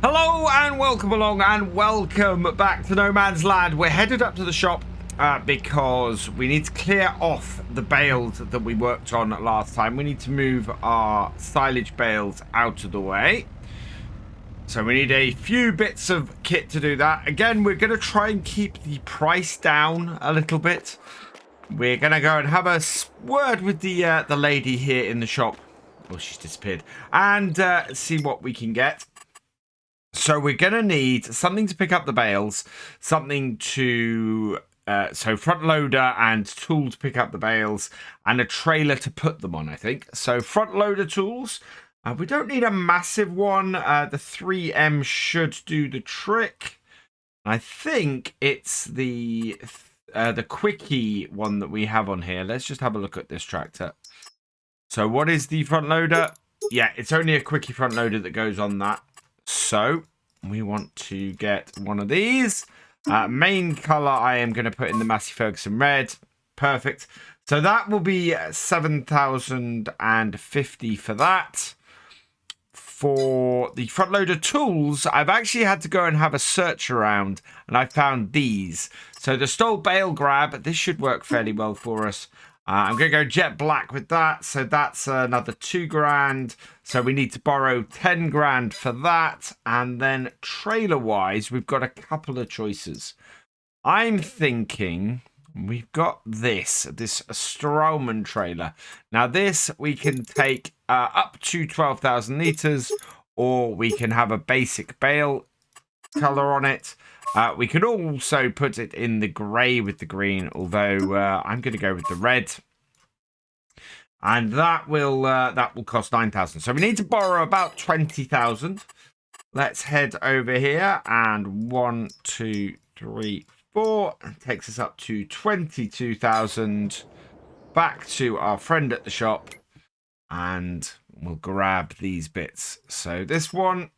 Hello and welcome along and welcome back to No Man's Land. We're headed up to the shop because we need to clear off the bales that we worked on last time. We need to move our silage bales out of the way. So we need a few bits of kit to do that. Again, we're going to try and keep the price down a little bit. We're going to go and have a word with the lady here in the shop. Oh, she's disappeared. And see what we can get. So we're going to need something to pick up the bales, something to, so front loader and tool to pick up the bales, and a trailer to put them on, I think. So front loader tools, we don't need a massive one. The 3M should do the trick. I think it's the quickie one that we have on here. Let's just have a look at this tractor. So what is the front loader? Yeah, it's only a quickie front loader that goes on that. So we want to get one of these. Main color I am going to put in the Massey Ferguson red. Perfect. So that will be 7,050 for that. For the front loader tools, I've actually had to go and have a search around, and I found these. So the stole bale grab, this should work fairly well for us. I'm going to go jet black with that. So that's another 2 grand. So we need to borrow 10 grand for that. And then trailer wise, we've got a couple of choices. I'm thinking we've got this Strowman trailer. Now this we can take up to 12,000 litres, or we can have a basic bale color on it. We could also put it in the grey with the green, although I'm going to go with the red. And that will cost 9,000. So we need to borrow about 20,000. Let's head over here, and 1, 2, 3, 4 takes us up to 22,000. Back to our friend at the shop, and we'll grab these bits. So this one,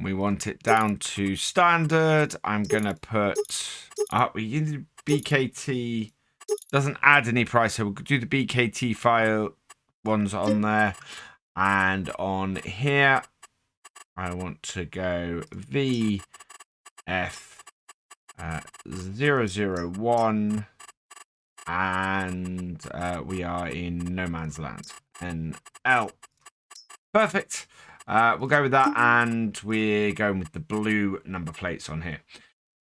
we want it down to standard. I'm going to put... we need BKT. Doesn't add any price, so we'll do the BKT file ones on there. And on here, I want to go VF001. And we are in No Man's Land. NL. Perfect. We'll go with that, and we're going with the blue number plates on here.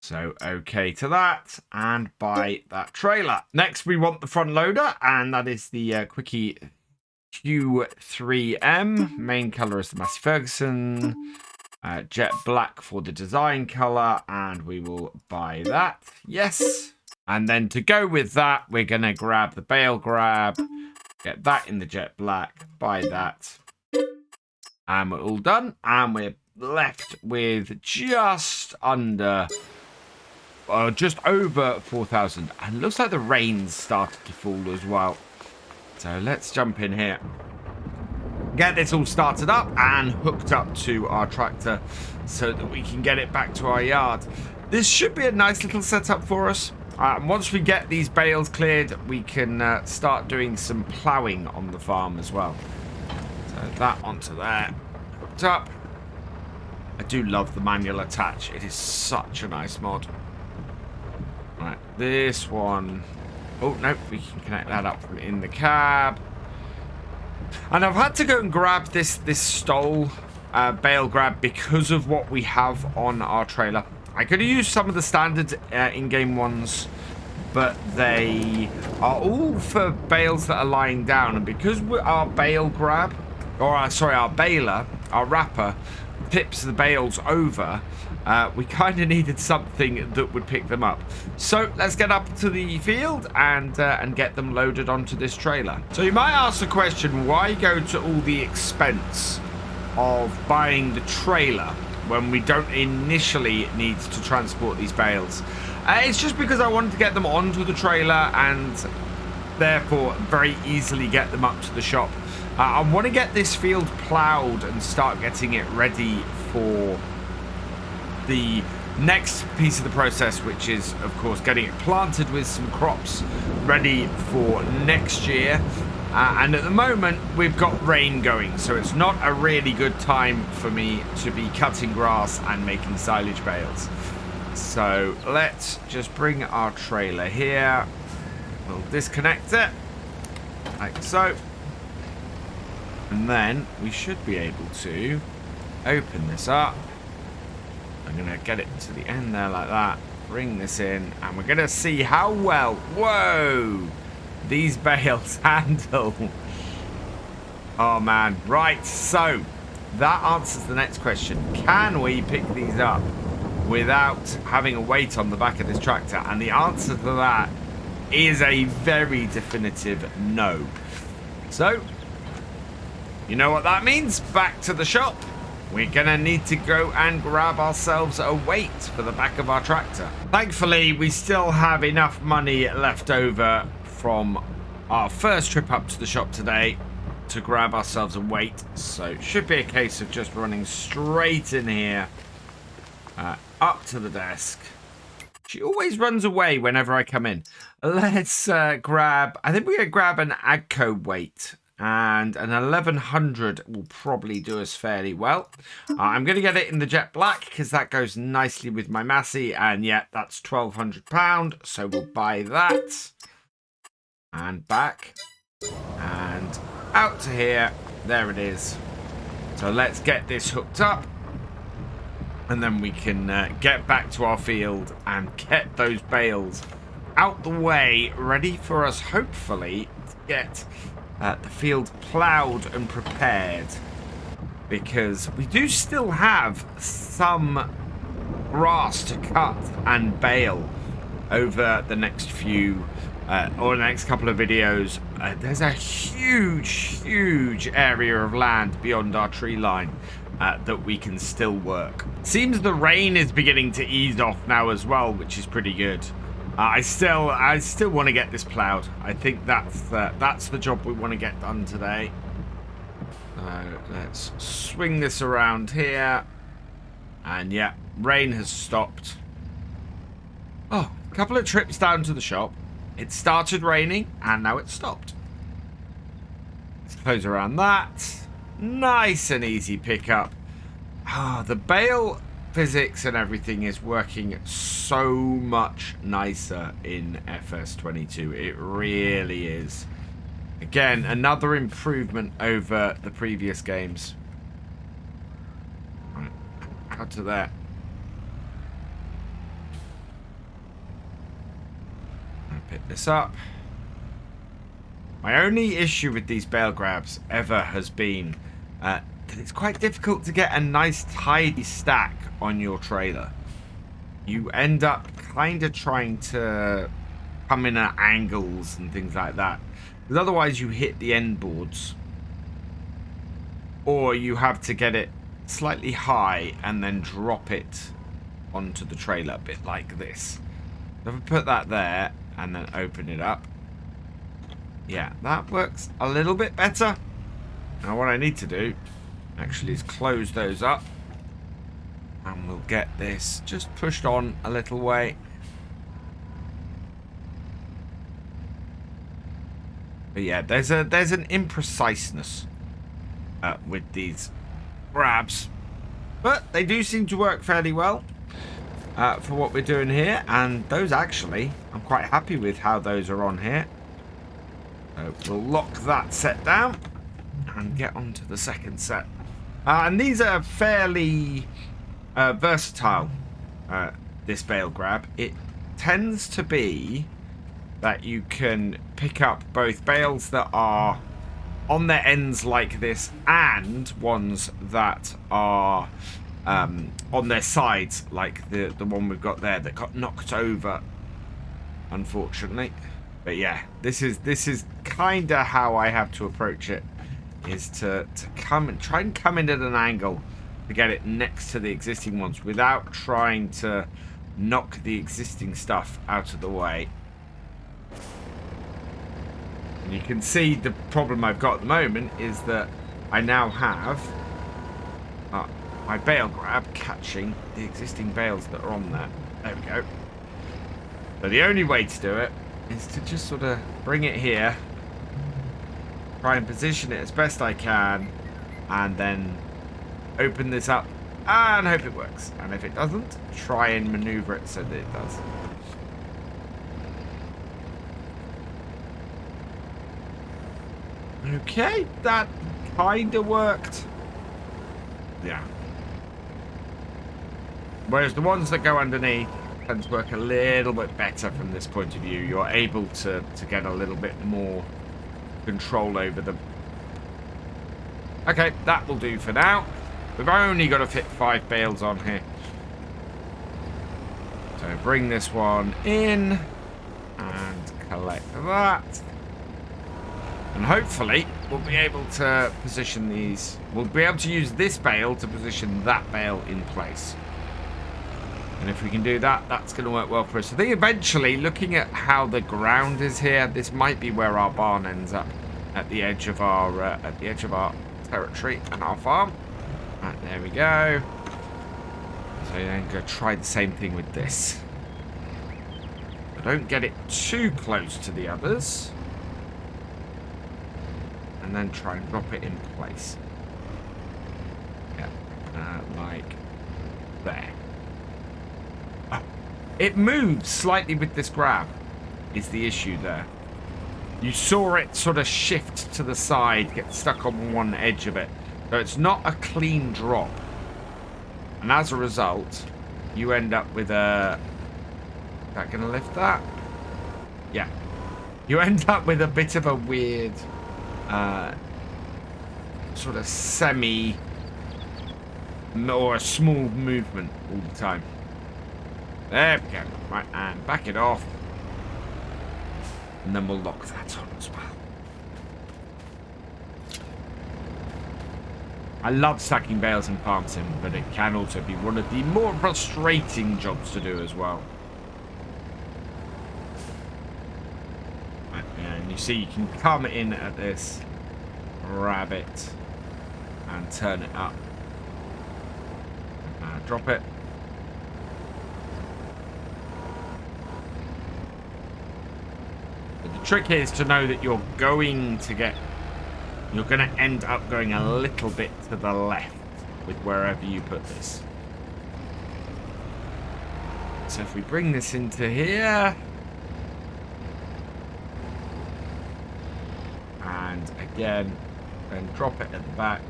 So, okay to that, and buy that trailer. Next, we want the front loader, and that is the Quickie Q3M. Main color is the Massey Ferguson. Jet black for the design color, and we will buy that. Yes. And then to go with that, we're going to grab the bale grab, get that in the jet black, buy that. And we're all done, and we're left with just under, just over 4,000. And it looks like the rain's started to fall as well. So let's jump in here, get this all started up and hooked up to our tractor so that we can get it back to our yard. This should be a nice little setup for us. And once we get these bales cleared, we can start doing some ploughing on the farm as well. So that onto there. Hooked up. I do love the manual attach. It is such a nice mod. Right, this one. Oh, no, we can connect that up from in the cab. And I've had to go and grab this stole bale grab because of what we have on our trailer. I could have used some of the standard in-game ones, but they are all for bales that are lying down. And because our bale grab, or our baler, our wrapper, tips the bales over, we kind of needed something that would pick them up. So let's get up to the field and get them loaded onto this trailer. So you might ask the question, why go to all the expense of buying the trailer when we don't initially need to transport these bales? It's just because I wanted to get them onto the trailer and therefore very easily get them up to the shop. I want to get this field ploughed and start getting it ready for the next piece of the process, which is, of course, getting it planted with some crops ready for next year. And at the moment, we've got rain going, so it's not a really good time for me to be cutting grass and making silage bales. So let's just bring our trailer here. We'll disconnect it, like so. And then we should be able to open this up. I'm going to get it to the end there like that. Bring this in, and we're going to see how well, whoa, these bales handle. Oh, man. Right, so that answers the next question. Can we pick these up without having a weight on the back of this tractor? And the answer to that is a very definitive no. So, you know what that means? Back to the shop. We're going to need to go and grab ourselves a weight for the back of our tractor. Thankfully, we still have enough money left over from our first trip up to the shop today to grab ourselves a weight. So it should be a case of just running straight in here, up to the desk. She always runs away whenever I come in. Let's grab, I think we're going to grab an Agco weight. And an 1100 will probably do us fairly well. I'm going to get it in the jet black because that goes nicely with my Massey. And yeah, that's £1,200. So we'll buy that. And back. And out to here. There it is. So let's get this hooked up. And then we can get back to our field and get those bales out the way. Ready for us, hopefully, to get the field ploughed and prepared, because we do still have some grass to cut and bale over the next few or the next couple of videos. There's a huge area of land beyond our tree line that we can still work. Seems the rain is beginning to ease off now as well, which is pretty good. I still want to get this ploughed. I think that's the job we want to get done today. So let's swing this around here. And yeah, rain has stopped. Oh, a couple of trips down to the shop. It started raining and now it's stopped. Let's close around that. Nice and easy pickup. Ah, the bale physics and everything is working so much nicer in FS22. It really is. Again, another improvement over the previous games. Right, cut to there. I'll pick this up. My only issue with these bale grabs ever has been that it's quite difficult to get a nice tidy stack on your trailer. You end up kind of trying to come in at angles and things like that, because otherwise you hit the end boards, or you have to get it slightly high and then drop it onto the trailer, a bit like this. So if I put that there and then open it up, yeah, that works a little bit better. Now what I need to do actually is close those up, and we'll get this just pushed on a little way. But yeah, there's an impreciseness with these grabs, but they do seem to work fairly well for what we're doing here. And those actually, I'm quite happy with how those are on here. So we'll lock that set down and get on to the second set. And these are fairly versatile, this bale grab. It tends to be that you can pick up both bales that are on their ends like this and ones that are on their sides, like the one we've got there that got knocked over, unfortunately. But yeah, this is kind of how I have to approach it, is to come and try and come in at an angle to get it next to the existing ones without trying to knock the existing stuff out of the way. And you can see the problem I've got at the moment is that I now have my bale grab catching the existing bales that are on there. There we go. So the only way to do it is to just sort of bring it here try and position it as best I can, and then open this up and hope it works. And if it doesn't, try and maneuver it so that it does. Okay, that kind of worked. Yeah. Whereas the ones that go underneath tend to work a little bit better from this point of view. You're able to get a little bit more control over them. Okay, that will do for now. We've only got to fit 5 bales on here. So bring this one in and collect that. And hopefully we'll be able to position these. We'll be able to use this bale to position that bale in place. And if we can do that, that's going to work well for us. I think eventually, looking at how the ground is here, this might be where our barn ends up, at the edge of our territory and our farm. Right, there we go. So then go try the same thing with this. But don't get it too close to the others. And then try and drop it in place. Yeah, like there. Oh, it moves slightly with this grab, is the issue there. You saw it sort of shift to the side, get stuck on one edge of it. So it's not a clean drop. And as a result, you end up with a... Is that going to lift that? Yeah. You end up with a bit of a weird... sort of semi or a small movement all the time. There we go. Right, and back it off. And then we'll lock that on as well. I love stacking bales in Farm Sim, but it can also be one of the more frustrating jobs to do as well. And you see you can come in at this, grab it, and turn it up. Drop it. But the trick is to know that you're going to end up going a little bit to the left with wherever you put this. So if we bring this into here, and again, then drop it at the back.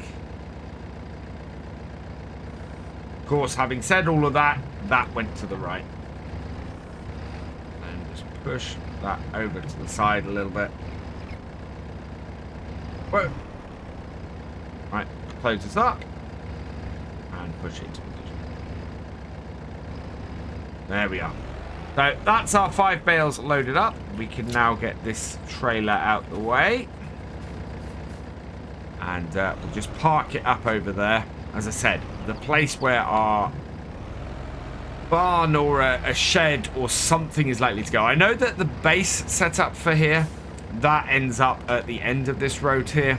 Of course, having said all of that, that went to the right. And just push that over to the side a little bit. Whoa. Right, close this up and push it into position. There we are. So that's our 5 bales loaded up. We can now get this trailer out the way. And we'll just park it up over there. As I said, the place where our barn or a shed or something is likely to go. I know that the base setup for here, that ends up at the end of this road here.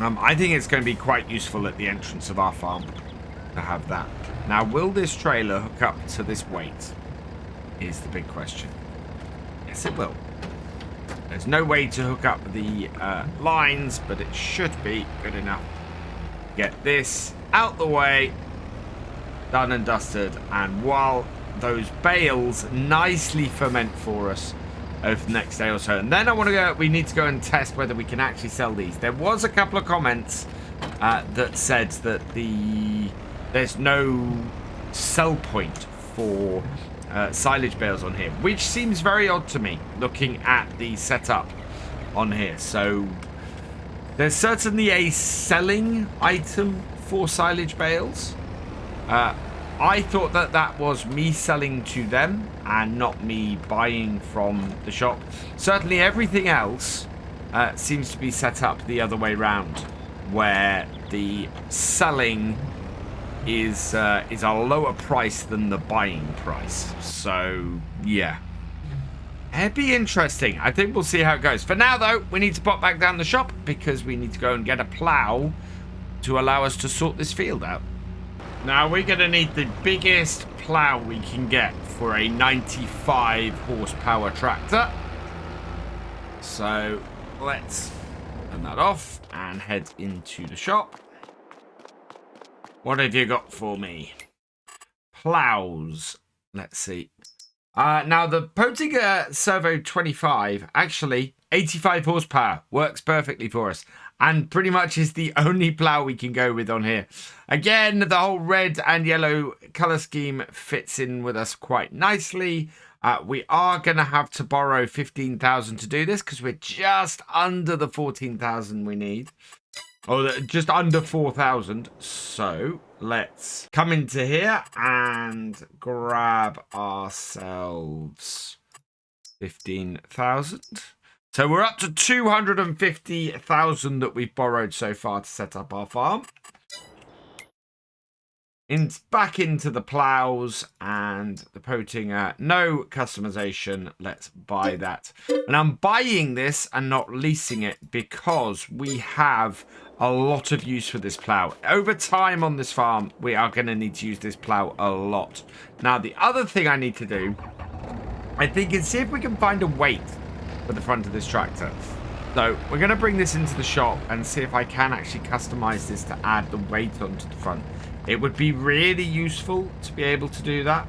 I think it's going to be quite useful at the entrance of our farm to have that. Now, will this trailer hook up to this weight? Is the big question. Yes, it will. There's no way to hook up the lines, but it should be good enough. Get this out the way, done and dusted, and while those bales nicely ferment for us over the next day or so, and then we need to go and test whether we can actually sell these. There was a couple of comments that said that there's no sell point for silage bales on here, which seems very odd to me looking at the setup on here. So there's certainly a selling item for silage bales. I thought that was me selling to them and not me buying from the shop. Certainly everything else seems to be set up the other way round, where the selling is a lower price than the buying price. So yeah, it'd be interesting. I think we'll see how it goes. For now though, we need to pop back down the shop because we need to go and get a plough to allow us to sort this field out. Now we're going to need the biggest plough we can get for a 95 horsepower tractor. So let's Turn that off and head into the shop. What have you got for me? Ploughs. Let's see. Now, the Pottinger Servo 25, actually, 85 horsepower, works perfectly for us. And pretty much is the only plough we can go with on here. Again, the whole red and yellow colour scheme fits in with us quite nicely. We are going to have to borrow 15,000 to do this because we're just under the 14,000 we need. Or just under 4,000. So let's come into here and grab ourselves 15,000. So we're up to 250,000 that we've borrowed so far to set up our farm. Back into the ploughs and the Pottinger. No customization. Let's buy that. And I'm buying this and not leasing it because we have a lot of use for this plough. Over time on this farm, we are going to need to use this plough a lot. Now, the other thing I need to do, I think, is see if we can find a weight for the front of this tractor. So we're going to bring this into the shop and see if I can actually customize this to add the weight onto the front. It would be really useful to be able to do that.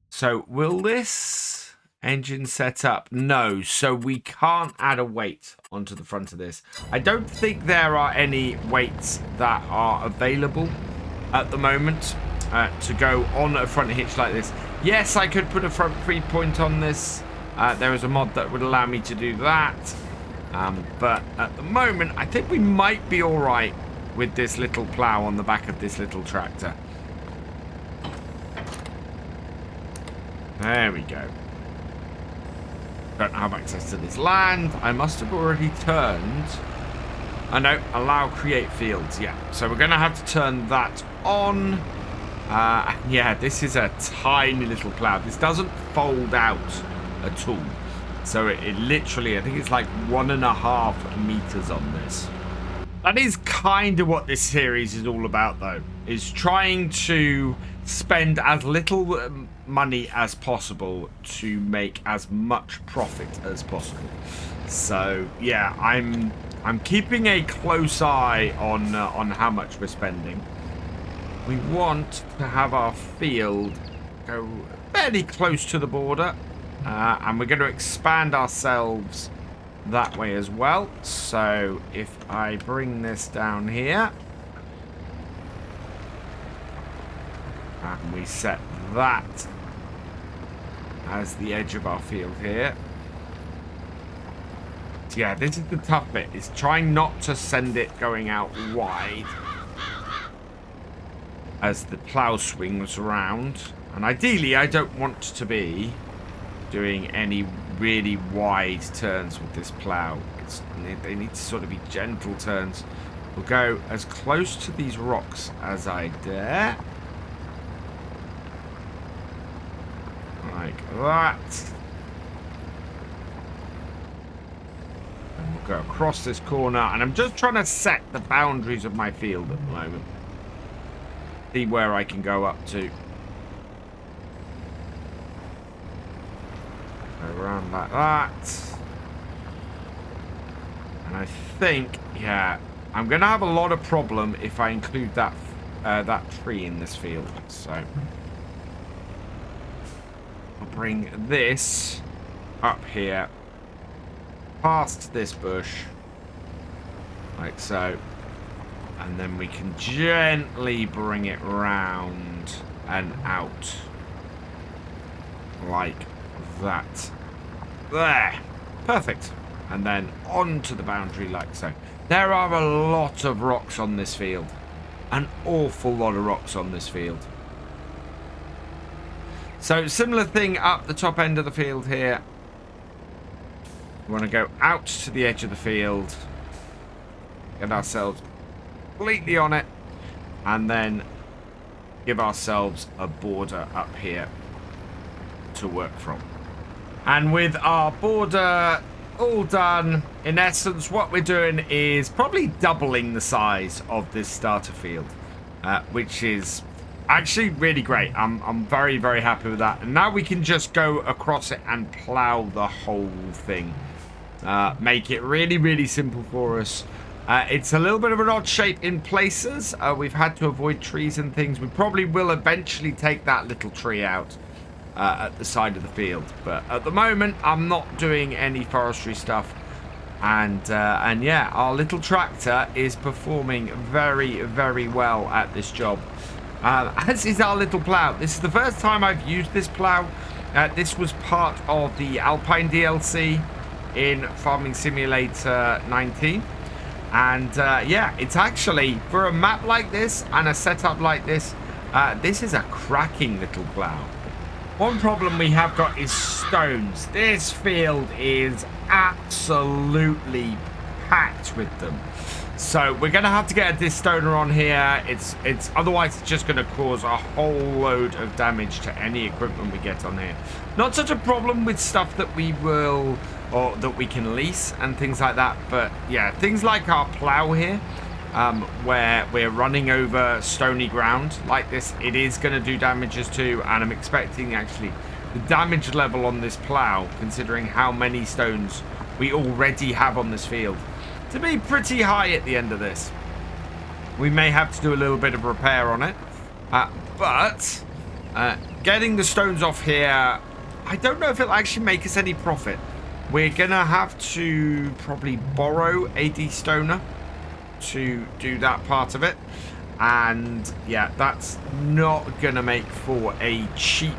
So will this engine set up? No, so we can't add a weight onto the front of this. I don't think there are any weights that are available at the moment to go on a front hitch like this. Yes, I could put a front 3-point on this. There is a mod that would allow me to do that. But at the moment, I think we might be all right with this little plough on the back of this little tractor. There we go. Don't have access to this land. I must have already turned. I know, allow create fields. Yeah, so we're going to have to turn that on. Yeah, this is a tiny little plough. This doesn't fold out at all. So it literally, I think it's like 1.5 meters on this. That is kind of what this series is all about, though, is trying to spend as little money as possible to make as much profit as possible. So yeah, I'm keeping a close eye on how much we're spending. We want to have our field go fairly close to the border, and we're going to expand ourselves that way as well. So if I bring this down here and we set that as the edge of our field here. So yeah, this is the tough bit, is trying not to send it going out wide as the plough swings around. And ideally I don't want to be doing any really wide turns with this plough. They need to sort of be gentle turns. We'll go as close to these rocks as I dare. Like that. And we'll go across this corner. And I'm just trying to set the boundaries of my field at the moment. See where I can go up to. Around like that. And I think, yeah, I'm going to have a lot of problem if I include that tree in this field. So I'll bring this up here past this bush like so, and then we can gently bring it round and out like that. There. Perfect. And then onto the boundary like so. There are a lot of rocks on this field. An awful lot of rocks on this field. So similar thing up the top end of the field here. We want to go out to the edge of the field. Get ourselves completely on it. And then give ourselves a border up here to work from. And with our border all done, in essence, what we're doing is probably doubling the size of this starter field, which is actually really great. I'm very, very happy with that. And now we can just go across it and plough the whole thing. make it really, really simple for us. It's a little bit of an odd shape in places. We've had to avoid trees and things. We probably will eventually take that little tree out at the side of the field. But at the moment, I'm not doing any forestry stuff. And yeah, our little tractor is performing very, very well at this job. As is our little plough. This is the first time I've used this plough. This was part of the Alpine DLC in Farming Simulator 19. And yeah, it's actually, for a map like this and a setup like this, this is a cracking little plough. One problem we have got is stones. This field is absolutely packed with them. So we're going to have to get a disstoner on here. It's otherwise it's just going to cause a whole load of damage to any equipment we get on here. Not such a problem with stuff that we will, or that we can lease and things like that. But yeah, things like our plough here, where we're running over stony ground like this, it is going to do damages too. And I'm expecting actually the damage level on this plough, considering how many stones we already have on this field, to be pretty high at the end of this. We may have to do a little bit of repair on it, but getting the stones off here, I don't know if it'll actually make us any profit. We're gonna have to probably borrow a destoner to do that part of it, and yeah, that's not gonna make for a cheap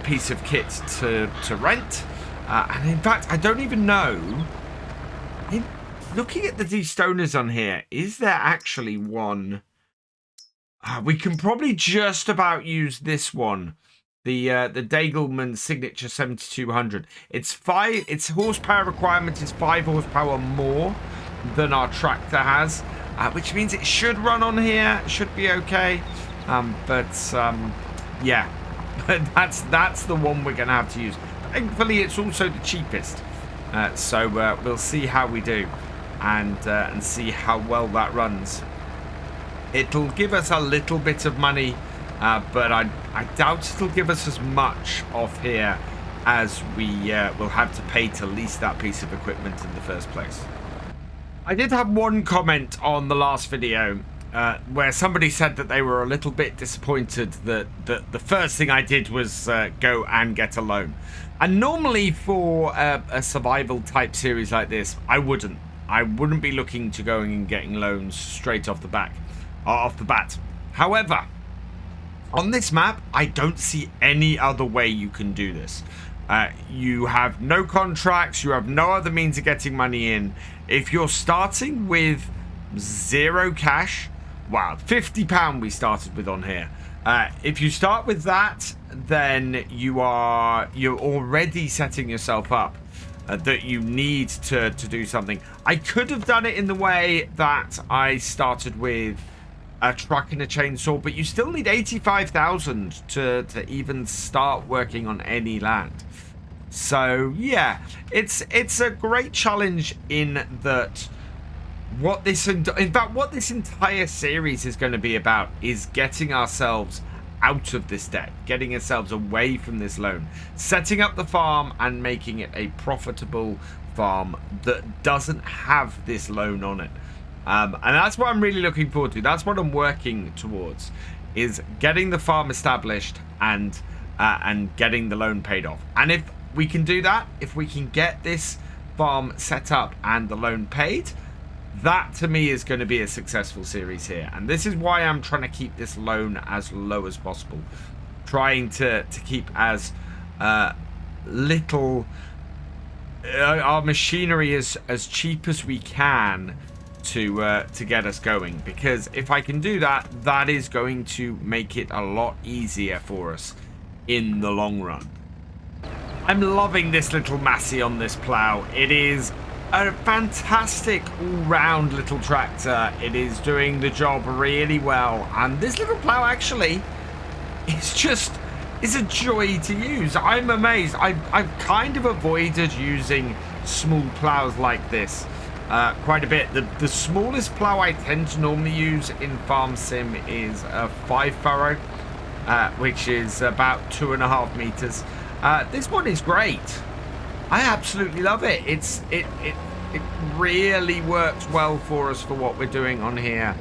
piece of kit to rent. And in fact, I don't even know. Looking at the destoners on here, is there actually one? We can probably just about use this one, the Dagelman Signature 7200. Its horsepower requirement is 5 horsepower more than our tractor has, which means it should run on here. It should be okay. Yeah, that's the one we're gonna have to use. Thankfully, it's also the cheapest. So we'll see how we do, and see how well that runs. It'll give us a little bit of money, but I doubt it'll give us as much off here as we will have to pay to lease that piece of equipment in the first place. I did have one comment on the last video where somebody said that they were a little bit disappointed that the first thing I did was go and get a loan. And normally for a survival type series like this, I wouldn't be looking to going and getting loans straight off the bat. However, on this map, I don't see any other way you can do this. You have no contracts, you have no other means of getting money in. If you're starting with 0 cash, wow, £50 we started with on here. If you start with that, then you're already setting yourself up that you need to do something. I could have done it in the way that I started with a truck and a chainsaw, but you still need 85,000 to even start working on any land. So yeah, it's a great challenge in that what this entire series is going to be about is getting ourselves out of this debt, getting ourselves away from this loan, setting up the farm and making it a profitable farm that doesn't have this loan on it. And that's what I'm really looking forward to. That's what I'm working towards, is getting the farm established and getting the loan paid off. And if we can do that, if we can get this farm set up and the loan paid, that to me is going to be a successful series here. And this is why I'm trying to keep this loan as low as possible, trying to keep as little our machinery as cheap as we can to get us going, because if I can do that, that is going to make it a lot easier for us in the long run. I'm loving this little Massey on this plough. It is a fantastic all-round little tractor. It is doing the job really well, and this little plough actually is a joy to use. I'm amazed. I've kind of avoided using small ploughs like this quite a bit. The smallest plough I tend to normally use in Farm Sim is a 5-furrow, which is about 2.5 meters. This one is great. I absolutely love it. It really works well for us for what we're doing on here.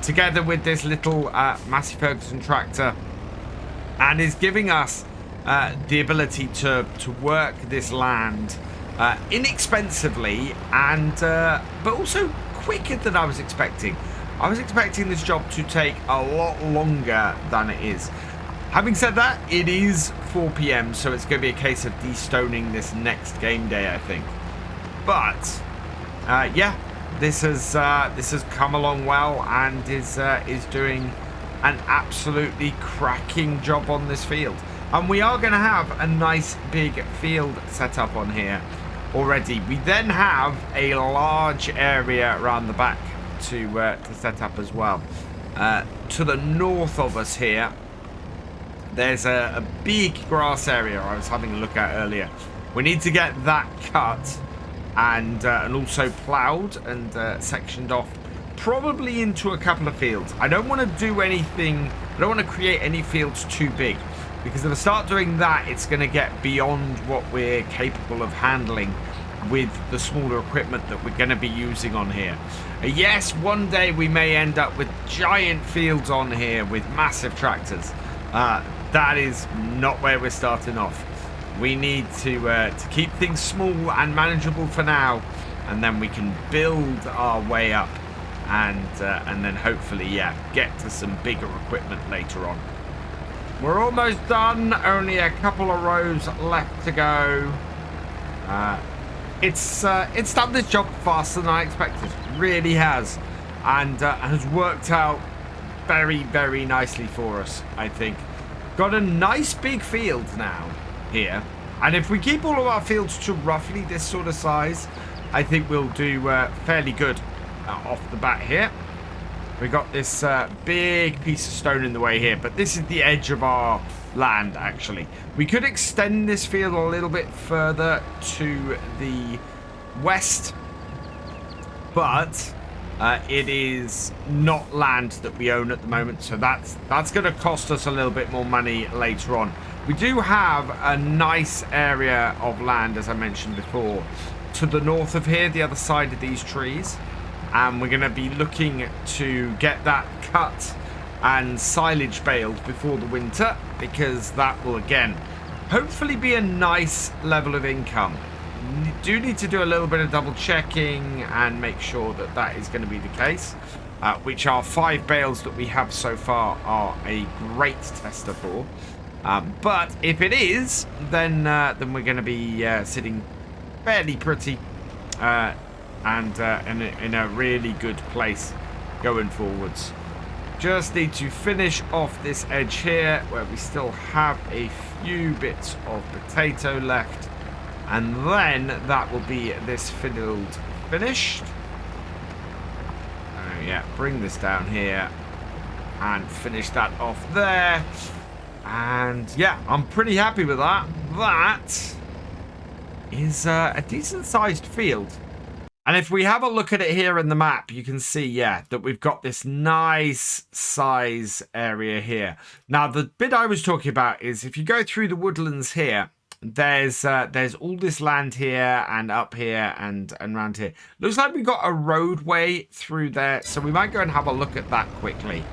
Together with this little Massey Ferguson tractor, and is giving us the ability to work this land inexpensively and but also quicker than I was expecting. I was expecting this job to take a lot longer than it is. Having said that, it is 4 p.m, so it's going to be a case of de-stoning this next game day, I think. But yeah, this has come along well and is doing an absolutely cracking job on this field. And we are going to have a nice big field set up on here already. We then have a large area around the back to set up as well. To the north of us here, there's a big grass area I was having a look at earlier. We need to get that cut and also ploughed and sectioned off, probably into a couple of fields. I don't want to do anything, I don't want to create any fields too big, because if I start doing that, it's going to get beyond what we're capable of handling with the smaller equipment that we're going to be using on here. Yes, one day we may end up with giant fields on here with massive tractors. That is not where we're starting off. We need to keep things small and manageable for now, and then we can build our way up, and then hopefully, yeah, get to some bigger equipment later on. We're almost done. Only a couple of rows left to go. It's done this job faster than I expected. Really has, and has worked out very, very nicely for us, I think. Got a nice big field now here, and if we keep all of our fields to roughly this sort of size, I think we'll do fairly good off the bat here. We got this big piece of stone in the way here, but this is the edge of our land, actually. We could extend this field a little bit further to the west, but it is not land that we own at the moment, so that's going to cost us a little bit more money later on. We do have a nice area of land, as I mentioned before, to the north of here, the other side of these trees, and we're going to be looking to get that cut and silage baled before the winter, because that will again hopefully be a nice level of income. You do need to do a little bit of double checking and make sure that that is going to be the case, which our 5 bales that we have so far are a great tester for. But if it is, then we're going to be sitting fairly pretty and in a really good place going forwards. Just need to finish off this edge here where we still have a few bits of potato left, and then that will be this field finished. Oh yeah, bring this down here and finish that off there. And yeah, I'm pretty happy with that. That is a decent sized field. And if we have a look at it here in the map, you can see, yeah, that we've got this nice size area here. Now, the bit I was talking about is if you go through the woodlands here, there's all this land here and up here and around here. Looks like we've got a roadway through there, so we might go and have a look at that quickly.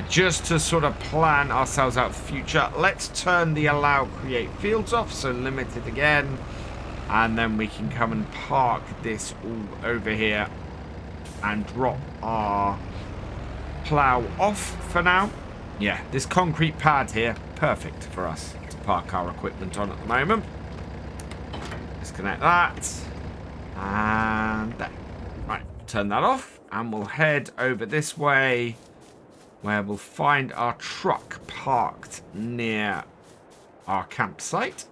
Just to sort of plan ourselves out for the future. Let's turn the allow create fields off, so limited again. And then we can come and park this all over here and drop our plough off for now. Yeah, this concrete pad here, perfect for us to park our equipment on at the moment. Disconnect that. And there. Right, turn that off. And we'll head over this way, where we'll find our truck parked near our campsite.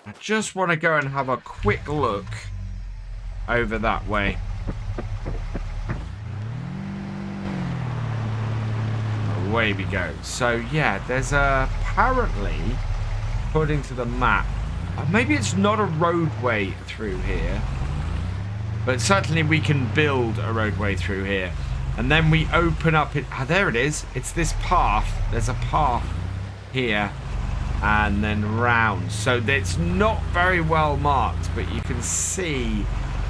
I just want to go and have a quick look over that way. Away we go. So yeah, there's apparently, according to the map, maybe it's not a roadway through here, but certainly we can build a roadway through here. And then we open up it. Ah, there it is. It's this path. There's a path here and then round. So it's not very well marked, but you can see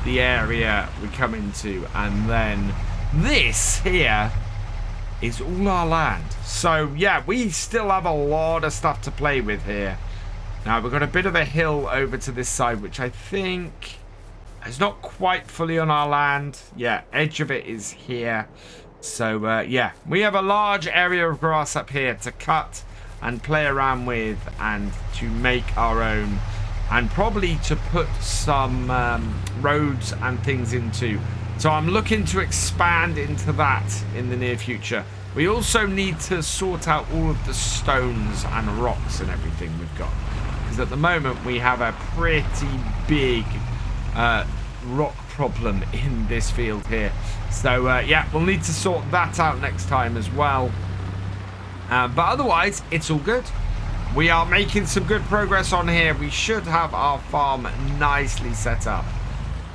the area we come into, and then this here is all our land. So yeah, we still have a lot of stuff to play with here. Now we've got a bit of a hill over to this side, which I think is not quite fully on our land. Yeah, edge of it is here. So yeah, we have a large area of grass up here to cut and play around with, and to make our own, and probably to put some roads and things into. So I'm looking to expand into that in the near future. We also need to sort out all of the stones and rocks and everything we've got, because at the moment we have a pretty big rock problem in this field here. So yeah, we'll need to sort that out next time as well. But otherwise, it's all good. We are making some good progress on here. We should have our farm nicely set up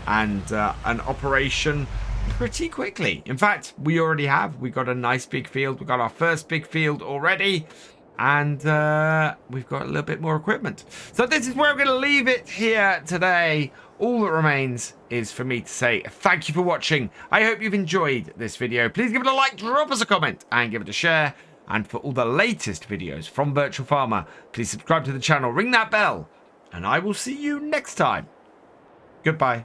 and an operation pretty quickly. In fact, we already have. We got a nice big field. We got our first big field already, and we've got a little bit more equipment. So this is where I'm going to leave it here today. All that remains is for me to say thank you for watching. I hope you've enjoyed this video. Please give it a like, drop us a comment, and give it a share. And for all the latest videos from Virtual Farmer, please subscribe to the channel, ring that bell, and I will see you next time. Goodbye.